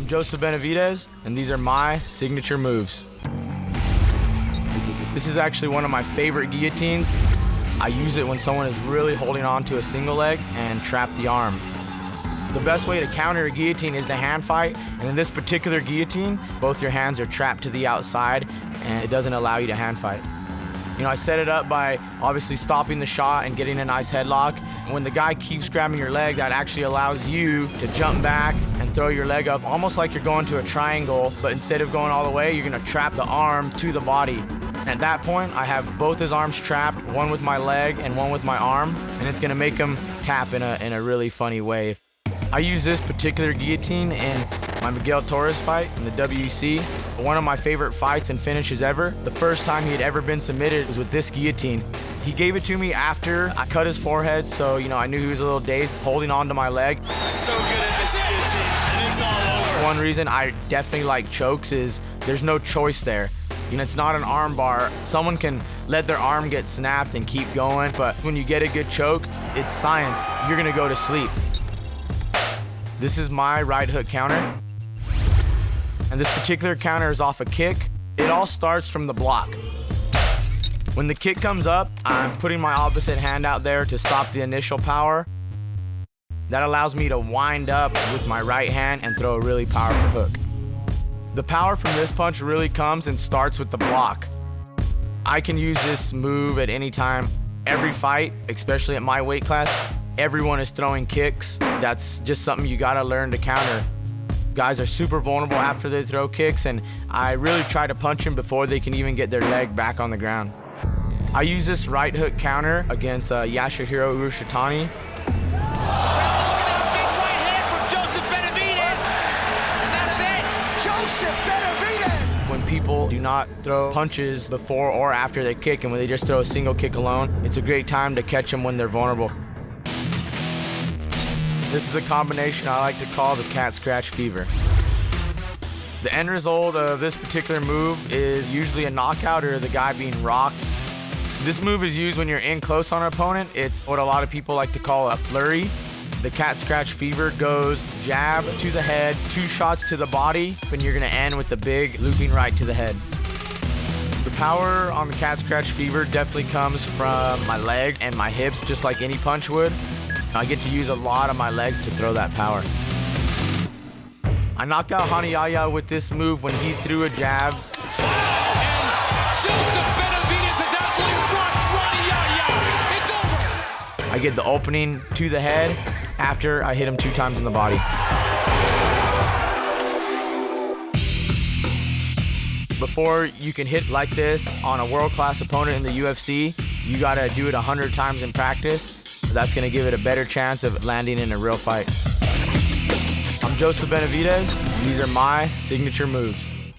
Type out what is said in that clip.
I'm Joseph Benavidez, and these are my signature moves. This is actually one of my favorite guillotines. I use it when someone is really holding on to a single leg and trap the arm. The best way to counter a guillotine is the hand fight, and in this particular guillotine, both your hands are trapped to the outside, and it doesn't allow you to hand fight. You know, I set it up by obviously stopping the shot and getting a nice headlock. When the guy keeps grabbing your leg, that actually allows you to jump back and throw your leg up, almost like you're going to a triangle, but instead of going all the way, you're gonna trap the arm to the body. At that point, I have both his arms trapped, one with my leg and one with my arm, and it's gonna make him tap in a really funny way. I use this particular guillotine in my Miguel Torres fight in the WEC. One of my favorite fights and finishes ever. The first time he had ever been submitted was with this guillotine. He gave it to me after I cut his forehead, so I knew he was a little dazed, holding on to my leg. So good at this guillotine, and it's all over. One reason I definitely like chokes is there's no choice there. It's not an arm bar. Someone can let their arm get snapped and keep going, but when you get a good choke, it's science. You're gonna go to sleep. This is my right hook counter. And this particular counter is off a kick. It all starts from the block. When the kick comes up, I'm putting my opposite hand out there to stop the initial power. That allows me to wind up with my right hand and throw a really powerful hook. The power from this punch really comes and starts with the block. I can use this move at any time. Every fight, especially at my weight class, everyone is throwing kicks. That's just something you gotta learn to counter. Guys are super vulnerable after they throw kicks, and I really try to punch them before they can even get their leg back on the ground. I use this right hook counter against Yasuhiro Urushitani. Look at that big right hand from Joseph Benavidez. And that's it, Joseph Benavidez. When people do not throw punches before or after they kick, and when they just throw a single kick alone, it's a great time to catch them when they're vulnerable. This is a combination I like to call the cat scratch fever. The end result of this particular move is usually a knockout or the guy being rocked. This move is used when you're in close on an opponent. It's what a lot of people like to call a flurry. The cat scratch fever goes jab to the head, 2 shots to the body, and you're gonna end with the big looping right to the head. The power on the cat scratch fever definitely comes from my leg and my hips, just like any punch would. I get to use a lot of my legs to throw that power. I knocked out Hanayaya with this move when he threw a jab. And Joseph Benavidez has absolutely rocked Hanayaya. It's over. I get the opening to the head after I hit him 2 times in the body. Before you can hit like this on a world-class opponent in the UFC, you gotta do it 100 times in practice. That's gonna give it a better chance of landing in a real fight. I'm Joseph Benavidez. These are my signature moves.